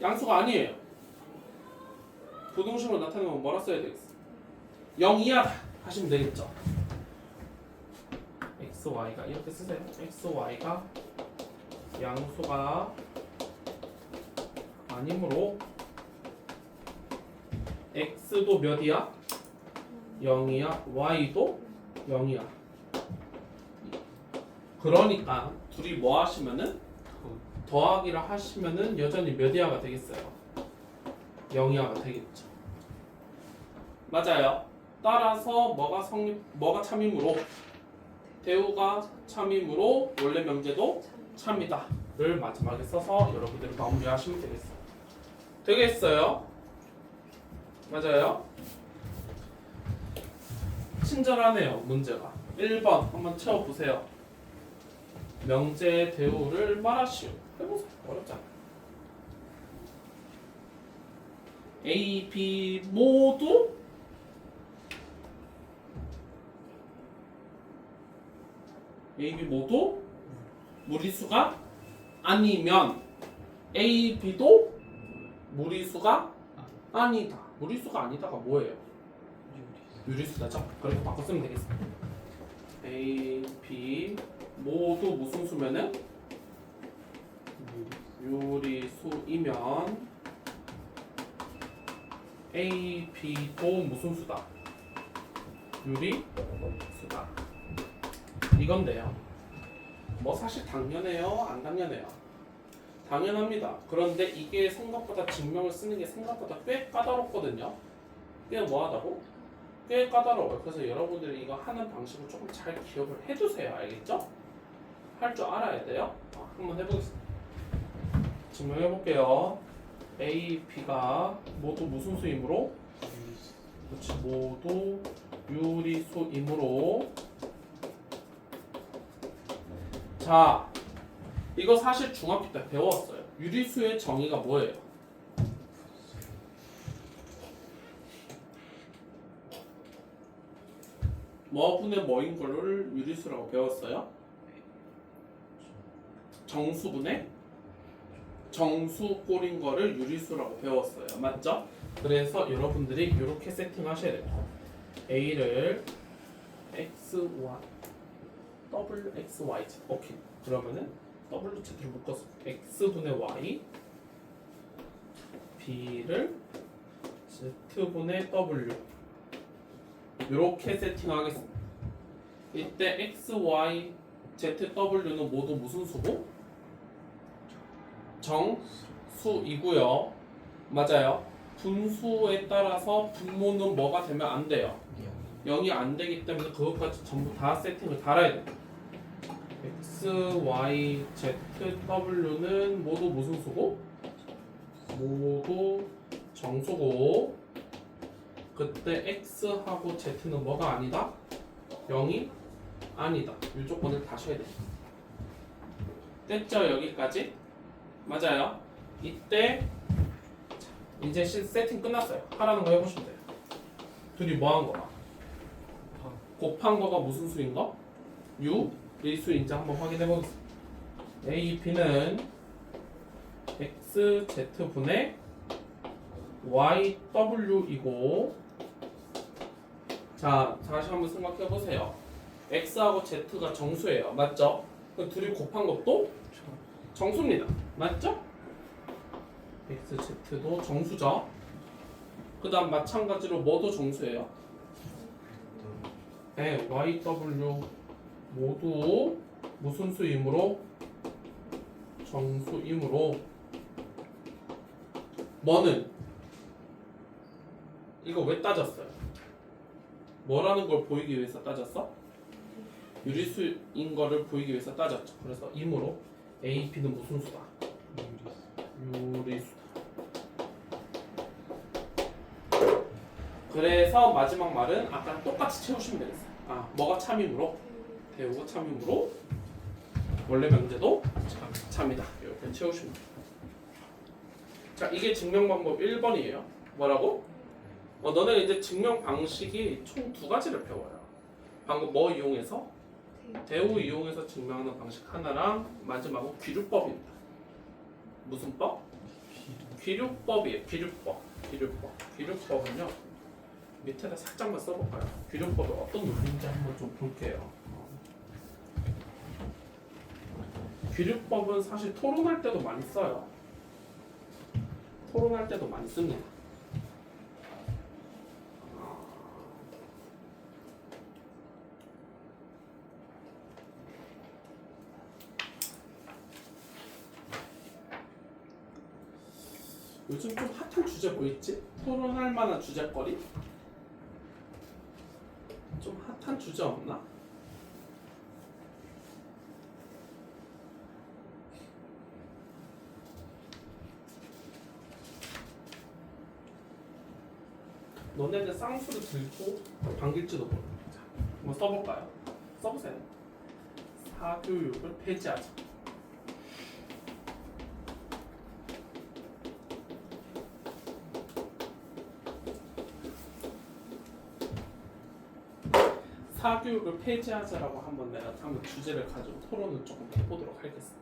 Speaker 1: 양수가 아니에요. 부등식으로 나타내면 뭐라 써야 되겠어요? 0 이하다 하시면 되겠죠. x, y가 이렇게 쓰세요. x, y가 양수가 아니므로 x도 몇이야? 0이야. y도 0이야. 그러니까 둘이 뭐 하시면은 더하기를 하시면은 여전히 몇 이하가 되겠어요? 0 이하가 되겠죠. 맞아요. 따라서 뭐가 참이므로 대우가 참이므로 원래 명제도 참이다를 마지막에 써서 여러분들이 마무리하시면 되겠어요. 되겠어요? 맞아요? 친절하네요. 문제가 1번 한번 채워보세요. 명제의 대우를 말하시오. 해보세요. 어렵잖아. A, B 모두 A, B 모두 무리수가 아니면 A, B도 무리수가 아니다. 무리수가 아니다가 뭐예요? 유리수다죠? 그렇게 바꿔 쓰면 되겠습니다. A, B 모두 무슨 수면은? 유리수이면 A, B도 무슨 수다? 유리 수다. 이건데요. 뭐 사실 당연해요? 안 당연해요? 당연합니다. 그런데 이게 생각보다 증명을 쓰는 게 생각보다 꽤 까다롭거든요. 꽤 뭐하다고? 꽤 까다로워요. 그래서 여러분들이 이거 하는 방식을 조금 잘 기억을 해두세요. 알겠죠? 할 줄 알아야 돼요. 한번 해보겠습니다. 증명해볼게요. A, B가 모두 무슨 수이므로? 그렇지, 모두 유리수이므로. 자, 이거 사실 중학교 때 배웠어요. 유리수의 정의가 뭐예요? 뭐분의 뭐인 거를 유리수라고 배웠어요? 정수분의 정수꼴인 거를 유리수라고 배웠어요. 맞죠? 그래서 여러분들이 이렇게 세팅하셔야 돼요. A를 X, Y, W, X, Y. 오케이. 그러면은 W, Z를 묶어서 X분의 Y, B를 Z분의 W. 이렇게 세팅하겠습니다. 이때 X, Y, Z, W는 모두 무슨 수고? 정수이고요. 맞아요. 분수에 따라서 분모는 뭐가 되면 안 돼요. 0이 안 되기 때문에 그것까지 전부 다 세팅을 달아야 돼요. X, Y, Z, W는 모두 무슨 수고? 모두 정수고, 그때 X하고 Z는 뭐가 아니다? 0이 아니다. 이 조건을 다셔야 돼요. 됐죠? 여기까지? 맞아요. 이때 이제 세팅 끝났어요. 하라는 거 해보시면 돼요. 둘이 뭐 한 거야? 곱한 거가 무슨 수인 거? 유리수인지 한번 확인해 보겠습니다. A, B는 X, Z분의 Y, W이고, 자, 다시 한번 생각해 보세요. X하고 Z가 정수예요. 맞죠? 그럼 둘이 곱한 것도 정수입니다. 맞죠? X, Z도 정수죠. 그 다음 마찬가지로 뭐도 정수예요? 네, Y, W 모두 무슨 수이므로? 정수이므로 뭐는? 이거 왜 따졌어요? 뭐라는 걸 보이기 위해서 따졌어? 유리수인 거를 보이기 위해서 따졌죠. 그래서 이므로 A, B는 무슨 수다? 유리수다. 그래서 마지막 말은 아까 똑같이 채우시면 되겠어요. 뭐가 참이므로? 대우가 참이므로 원래 명제도 참이다. 이렇게 채우시면 돼요. 자, 이게 증명 방법 1번이에요. 뭐라고? 너네 이제 증명 방식이 총 두 가지를 배워요. 방금 뭐 이용해서? 대우 이용해서 증명하는 방식 하나랑 마지막은 귀류법입니다. 무슨 법? 귀류법이에요. 귀류법은요. 밑에다 살짝만 써볼까요? 귀류법이 어떤 논리인지 한번 좀 볼게요. 귀류법은 사실 토론할 때도 많이 써요. 토론할 때도 많이 씁니다. 요즘 좀 핫한 주제 뭐 있지? 토론할 만한 주제거리? 좀 핫한 주제 없나? 너네는 쌍수를 들고 반길지도 모릅니다. 한번 써볼까요? 써보세요. 사교육을 폐지하자. 사교육을 폐지하자라고 한번 내가 한번 주제를 가지고 토론을 조금 해보도록 하겠습니다.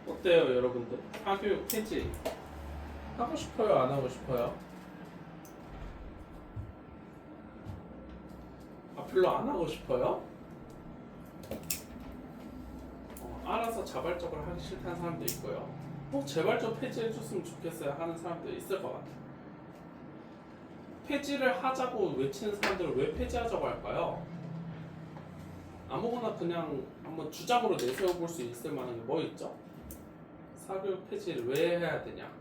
Speaker 1: 어때요, 여러분들? 사교육 폐지 하고 싶어요, 안 하고 싶어요? 별로 안 하고 싶어요? 알아서 따라서 자발적으로 하기 싫다는 사람도 있고요. 제발 좀 폐지해줬으면 좋겠어요 하는 사람도 있을 것 같아요. 폐지를 하자고 외치는 사람들은 왜 폐지하자고 할까요? 아무거나 그냥 한번 주장으로 내세워볼 수 있을 만한 게 뭐 있죠? 사교육 폐지를 왜 해야 되냐?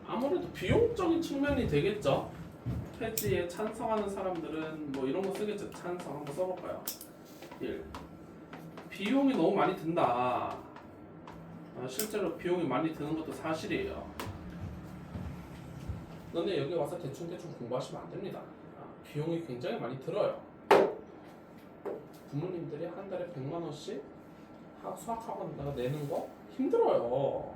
Speaker 1: 아무래도 비용적인 측면이 되겠죠? 폐지에 찬성하는 사람들은 뭐 이런 거 쓰겠죠? 찬성 한번 써볼까요? 1. 비용이 너무 많이 든다. 실제로 비용이 많이 드는 것도 사실이에요. 너네 여기 와서 대충 공부하시면 안 됩니다. 비용이 굉장히 많이 들어요. 부모님들이 한 달에 100만 원씩 수학학원에다가 내는 거 힘들어요.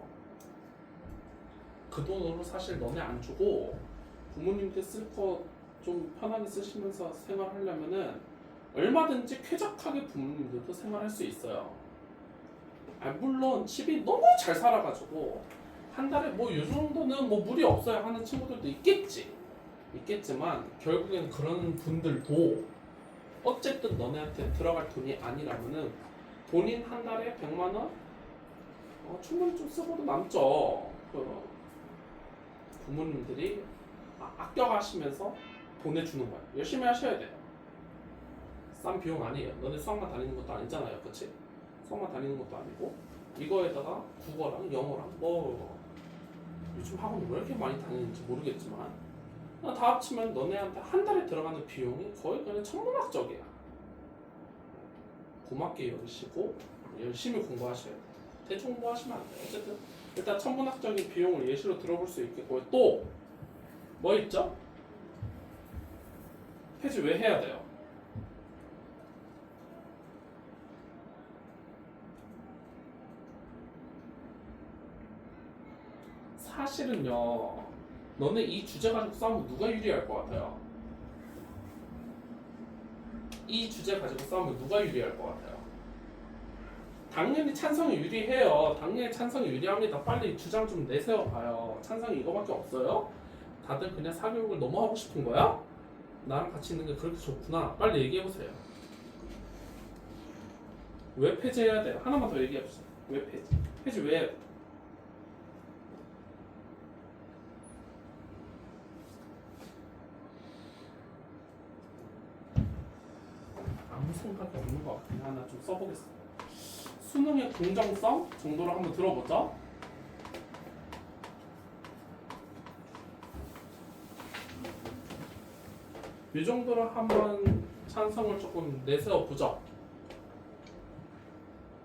Speaker 1: 그 돈으로 사실 너네 안 주고 부모님들 쓸 거 좀 편하게 쓰시면서 생활하려면은 얼마든지 쾌적하게 부모님들도 생활할 수 있어요. 물론 집이 너무 잘 살아가지고 한 달에 뭐 이 정도는 뭐 무리 없어요 하는 친구들도 있겠지만 결국엔 그런 분들도 어쨌든 너네한테 들어갈 돈이 아니라면은 본인 한 달에 100만 원 충분히 좀 쓰고도 남죠. 부모님들이 아껴가시면서 보내주는 거예요. 열심히 하셔야 돼요. 싼 비용 아니에요. 너네 수학만 다니는 것도 아니잖아요, 그치? 수학만 다니는 것도 아니고 이거에다가 국어랑 영어랑 뭐 요즘 학원 왜 이렇게 많이 다니는지 모르겠지만 다 합치면 너네한테 한 달에 들어가는 비용이 거의 그냥 천문학적이야. 고맙게 여기시고 열심히 공부하셔야 돼요. 대충 공부하시면 안 돼요. 어쨌든 일단 천문학적인 비용을 예시로 들어볼 수 있겠고요. 또 뭐 있죠? 폐지 왜 해야 돼요? 사실은요, 너네 이 주제 가지고 싸우면 누가 유리할 것 같아요? 이 주제 가지고 싸우면 누가 유리할 것 같아요? 당연히 찬성이 유리해요. 당연히 찬성이 유리합니다. 빨리 주장 좀 내세워봐요. 찬성이 이거밖에 없어요? 다들 그냥 사교육을 너무 하고 싶은 거야? 나랑 같이 있는 게 그렇게 좋구나. 빨리 얘기해보세요. 왜 폐지해야 돼요? 하나만 더 얘기해주세요. 왜 폐지? 폐지 왜 해야 돼요? 아무 생각이 없는 것 같긴 하나 좀 써보겠습니다. 수능의 공정성 정도로 한번 들어보죠. 이 정도로 한번 찬성을 조금 내세워 보죠.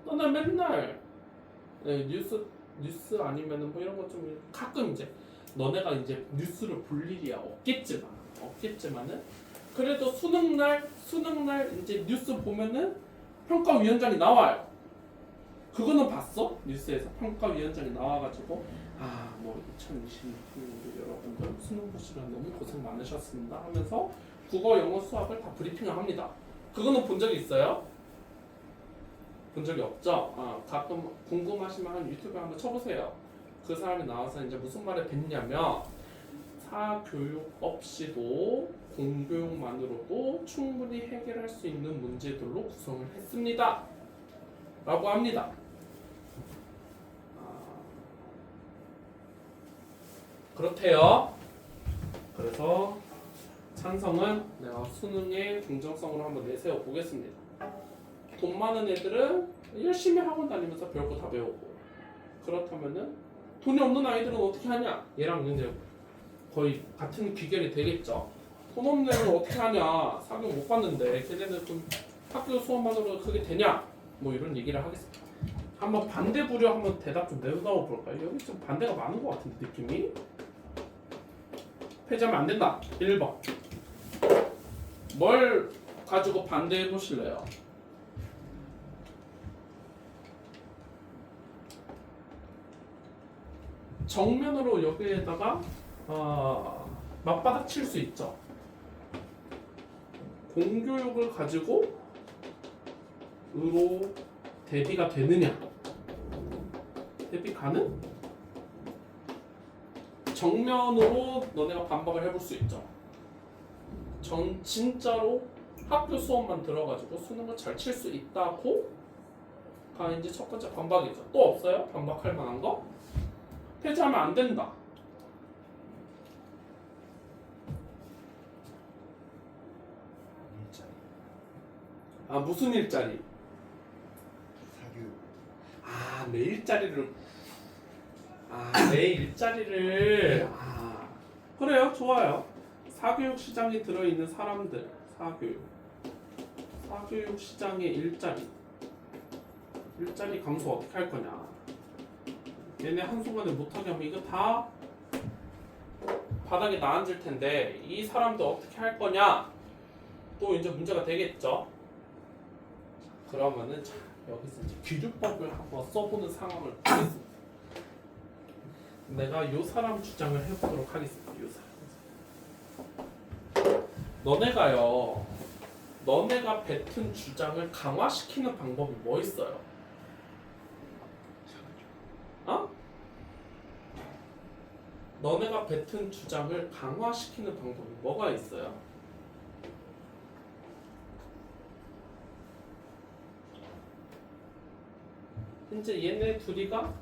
Speaker 1: 너네 맨날 뉴스 아니면은 뭐 이런 거 좀 가끔 이제 너네가 이제 뉴스를 볼 일이야 없겠지만은 그래도 수능날 이제 뉴스 보면은 평가위원장이 나와요. 그거는 봤어? 뉴스에서 평가위원장이 나와가지고 뭐 2026년도 여러분들 수능 보시느라 너무 고생 많으셨습니다 하면서 국어, 영어, 수학을 다 브리핑을 합니다. 그거는 본 적이 있어요? 본 적이 없죠? 가끔 궁금하시면 유튜브에 한번 쳐보세요. 그 사람이 나와서 이제 무슨 말을 뱉냐면 사교육 없이도 공교육만으로도 충분히 해결할 수 있는 문제들로 구성을 했습니다. 라고 합니다. 그렇대요. 그래서 찬성은 내가 수능의 공정성으로 한번 내세워 보겠습니다. 돈 많은 애들은 열심히 학원 다니면서 별거 다 배우고 그렇다면은 돈이 없는 아이들은 어떻게 하냐? 얘랑 이제 거의 같은 귀결이 되겠죠. 돈 없는 애는 어떻게 하냐? 사교육 못 받는데 걔네들 좀 학교 수업만으로 그게 되냐? 뭐 이런 얘기를 하겠습니다. 한번 반대 부류 한번 대답 좀 내놓아 볼까요? 여기 좀 반대가 많은 것 같은데 느낌이. 폐지하면 안 된다. 1번. 뭘 가지고 반대해 보실래요? 정면으로 여기에다가 맞바닥 칠 수 있죠. 공교육을 가지고 으로 대비가 되느냐? 대비 가능? 정면으로 너네가 반박을 해볼 수 있죠. 진짜로 학교 수업만 들어가지고 수능을 잘 칠 수 있다고 가 이제 첫 번째 반박이죠. 또 없어요? 반박할 만한 거? 폐지하면 안 된다.
Speaker 2: 일자리.
Speaker 1: 아 무슨 일자리?
Speaker 2: 사교육.
Speaker 1: 아 내 일자리를 내 일자리를 그래요 좋아요. 사교육 시장에 들어있는 사람들 사교육 시장의 일자리 감소 어떻게 할 거냐. 얘네 한순간에 못하게 하면 이거 다 바닥에 나앉을 텐데 이 사람들 어떻게 할 거냐 또 이제 문제가 되겠죠. 그러면은 자, 여기서 이제 규율법을 한번 써보는 상황을 보겠습니다. 내가 요 사람 주장을 해보도록 하겠습니다. 요 사람. 너네가 뱉은 주장을 강화시키는 방법이 뭐 있어요? 어? 너네가 뱉은 주장을 강화시키는 방법이 뭐가 있어요? 이제 얘네 둘이가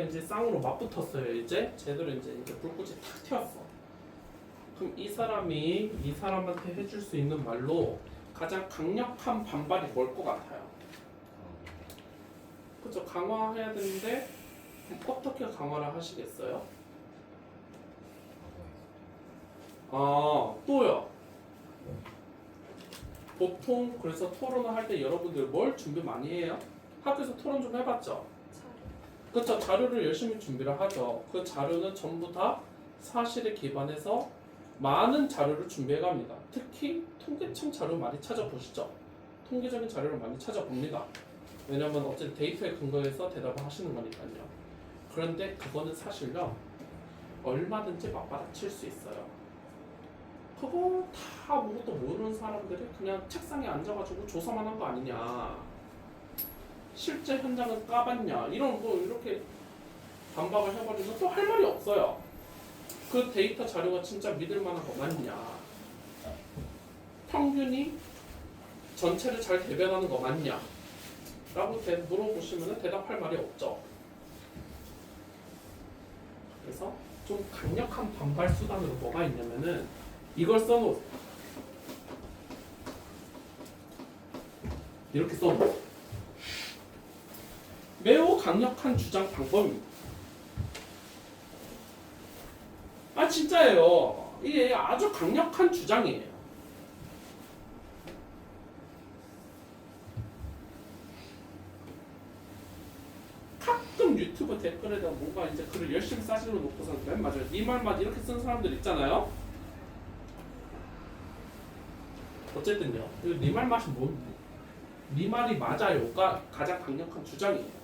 Speaker 1: 이제 쌍으로 맞붙었어요. 이제 제대로 이제 불꽃이 탁 튀었어. 그럼 이 사람한테 해줄 수 있는 말로 가장 강력한 반발이 뭘 것 같아요? 그렇죠. 강화해야 되는데 어떻게 강화를 하시겠어요? 또요. 보통 그래서 토론을 할 때 여러분들 뭘 준비 많이 해요? 학교에서 토론 좀 해봤죠? 그렇죠. 자료를 열심히 준비를 하죠. 그 자료는 전부 다 사실에 기반해서 많은 자료를 준비해 갑니다. 특히 통계청 자료 많이 찾아보시죠. 통계적인 자료를 많이 찾아봅니다. 왜냐면 어쨌든 데이터에 근거해서 대답을 하시는 거니까요. 그런데 그거는 사실요 얼마든지 맞받아칠 수 있어요. 그거 다 아무것도 모르는 사람들이 그냥 책상에 앉아가지고 조사만 한 거 아니냐, 실제 현장은 까봤냐, 이런 거 이렇게 반박을 해버리면 또 할 말이 없어요. 그 데이터 자료가 진짜 믿을 만한 거 맞냐, 평균이 전체를 잘 대변하는 거 맞냐 라고 물어보시면 대답할 말이 없죠. 그래서 좀 강력한 반발 수단으로 뭐가 있냐면은 이걸 써놓으세요. 이렇게 써놓으세요. 매우 강력한 주장 방법입니다. 진짜예요. 이게 아주 강력한 주장이에요. 가끔 유튜브 댓글에다 뭔가 이제 글을 열심히 싸질러 놓고서 맨 맞아요. 네 말만 이렇게 쓰는 사람들 있잖아요. 어쨌든요. 네 말 맛이 네 말이 맞아요가 가장 강력한 주장이에요.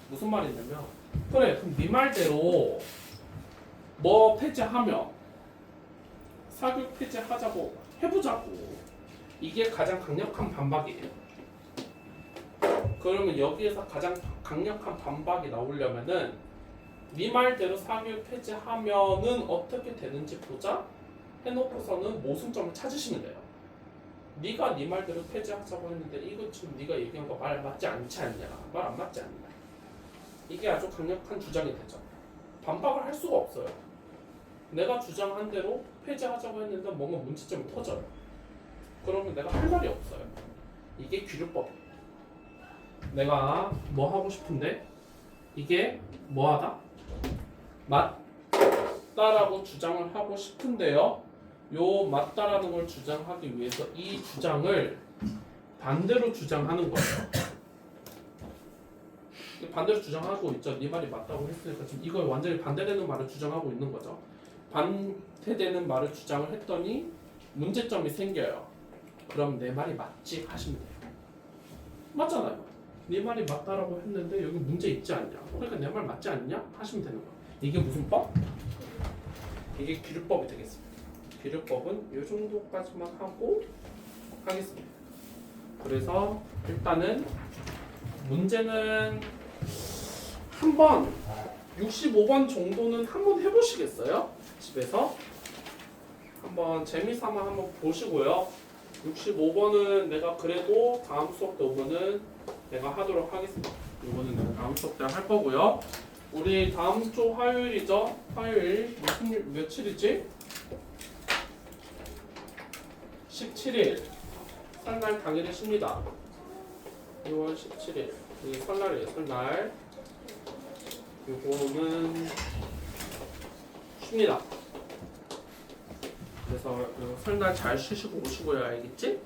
Speaker 1: 무슨 말이냐면 그래 그럼 네 말대로 뭐 폐지하며 사교육 폐지하자고 해보자고, 이게 가장 강력한 반박이에요. 그러면 여기에서 가장 강력한 반박이 나오려면은 네 말대로 사교육 폐지하면은 어떻게 되는지 보자 해놓고서는 모순점을 찾으시면 돼요. 네가 네 말대로 폐지하자고 했는데 이거 지금 네가 얘기한 거 말 맞지 않지 않냐, 말 안 맞지 않냐, 이게 아주 강력한 주장이 되죠. 반박을 할 수가 없어요. 내가 주장한 대로 폐지하자고 했는데 뭔가 문제점이 터져요. 그러면 내가 할 말이 없어요. 이게 규율법이에요. 내가 뭐 하고 싶은데 이게 뭐하다? 맞다라고 주장을 하고 싶은데요. 요 맞다라는 걸 주장하기 위해서 이 주장을 반대로 주장하는 거예요. 반대로 주장하고 있죠. 네 말이 맞다고 했으니까 지금 이걸 완전히 반대되는 말을 주장하고 있는 거죠. 반대되는 말을 주장을 했더니 문제점이 생겨요. 그럼 내 말이 맞지 하시면 돼요. 맞잖아요. 네 말이 맞다라고 했는데 여기 문제 있지 않냐, 그러니까 내 말 맞지 않냐 하시면 되는 거예요. 이게 무슨 법? 이게 규율법이 되겠습니다. 규율법은 이 정도까지만 하고 하겠습니다. 그래서 일단은 문제는 한번 65번 정도는 한번 해보시겠어요? 집에서 한번 재미삼아 한번 보시고요. 65번은 내가 그래도 다음 수업 때 오면은 내가 하도록 하겠습니다. 이거는 내가 다음 수업 때 할 거고요. 우리 다음 주 화요일이죠? 화요일 무슨 며칠이지? 17일 설날 당일에 쉽니다. 6월 17일 이게 설날이에요. 설날 요거는 쉽니다. 그래서 설날 잘 쉬시고 오시고요. 알겠지?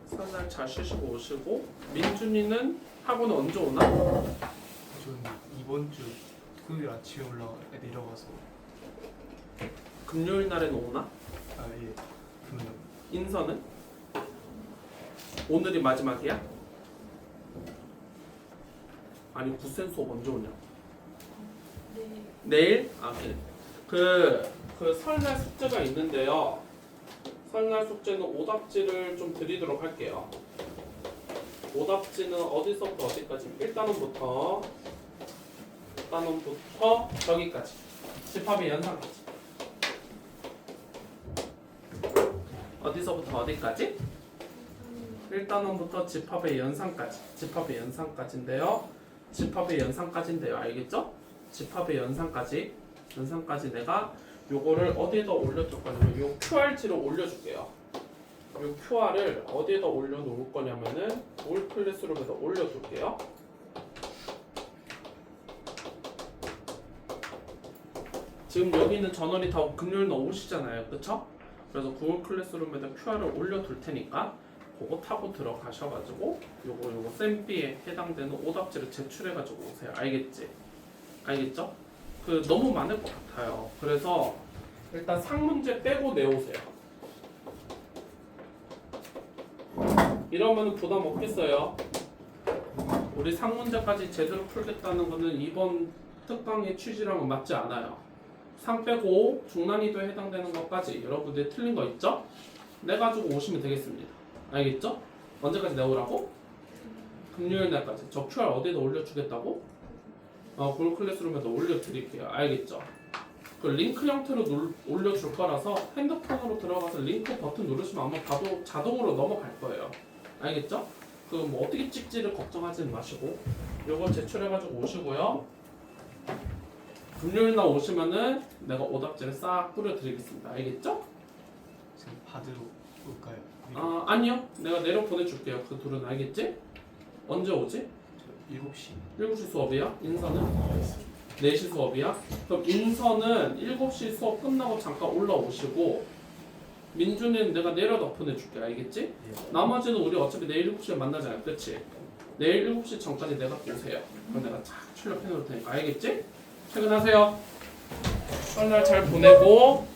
Speaker 1: 설날 잘 쉬시고 오시고 민준이는 학원 언제 오나?
Speaker 3: 저는 이번 주 토요일 아침에 내려가서
Speaker 1: 금요일 날에는 오나?
Speaker 3: 아예 금요
Speaker 1: 인서는? 오늘이 마지막이야? 아니 구센 수업 언제 오냐? 내일? 아 그래. 그 설날 숙제가 있는데요. 설날 숙제는 오답지를 좀 드리도록 할게요. 오답지는 어디서부터 어디까지? 1단원부터 저기까지. 집합의 연산까지. 어디서부터 어디까지? 1단원부터 집합의 연산까지. 집합의 연산까지인데요. 집합의 연산까지인데요. 알겠죠? 집합의 연산까지. 연산까지 내가 요거를 어디에다 올려둘 거냐면 요 QR지로 올려줄게요. 요 QR을 어디에다 올려놓을 거냐면은 올 클래스룸에다 올려둘게요. 지금 여기 있는 전원이 다 금요일 날 오시잖아요. 그쵸? 그래서 구글 클래스룸에다 QR을 올려둘 테니까 그거 타고 들어가셔가지고 요거 쌤비에 해당되는 오답지를 제출해가지고 오세요. 알겠지? 알겠죠? 그 너무 많을 것 같아요. 그래서 일단 상문제 빼고 내오세요. 이러면 부담 없겠어요. 우리 상문제까지 제대로 풀겠다는 거는 이번 특강의 취지랑은 맞지 않아요. 상 빼고 중난이도에 해당되는 것까지 여러분들 틀린 거 있죠? 내가지고 오시면 되겠습니다. 알겠죠? 언제까지 내오라고? 금요일 날까지. 저 QR 어디에다 올려주겠다고? 구글 클래스룸에다 올려드릴게요. 알겠죠? 그 링크 형태로 올려줄 거라서 핸드폰으로 들어가서 링크 버튼 누르시면 아마 봐도 자동으로 넘어갈 거예요. 알겠죠? 그 뭐 어떻게 찍지를 걱정하지 마시고 요거 제출해가지고 오시고요. 금요일 날 오시면은 내가 오답지를 싹 뿌려드리겠습니다. 알겠죠?
Speaker 3: 지금 받으러 올까요?
Speaker 1: 아 아니요. 내가 내려 보내줄게요. 그 둘은 알겠지? 언제 오지?
Speaker 3: 7시
Speaker 1: 7시 수업이야? 인서는? 4시 수업이야? 그럼 인서는 7시 수업 끝나고 잠깐 올라오시고 민주는 내가 내려다 보내줄게. 알겠지? 나머지는 우리 어차피 내일 7시에 만나잖아. 그치? 내일 7시 전까지 내가 오세요. 그럼 내가 쫙 출력해 놓을 테니까. 알겠지? 퇴근하세요. 설날 잘 보내고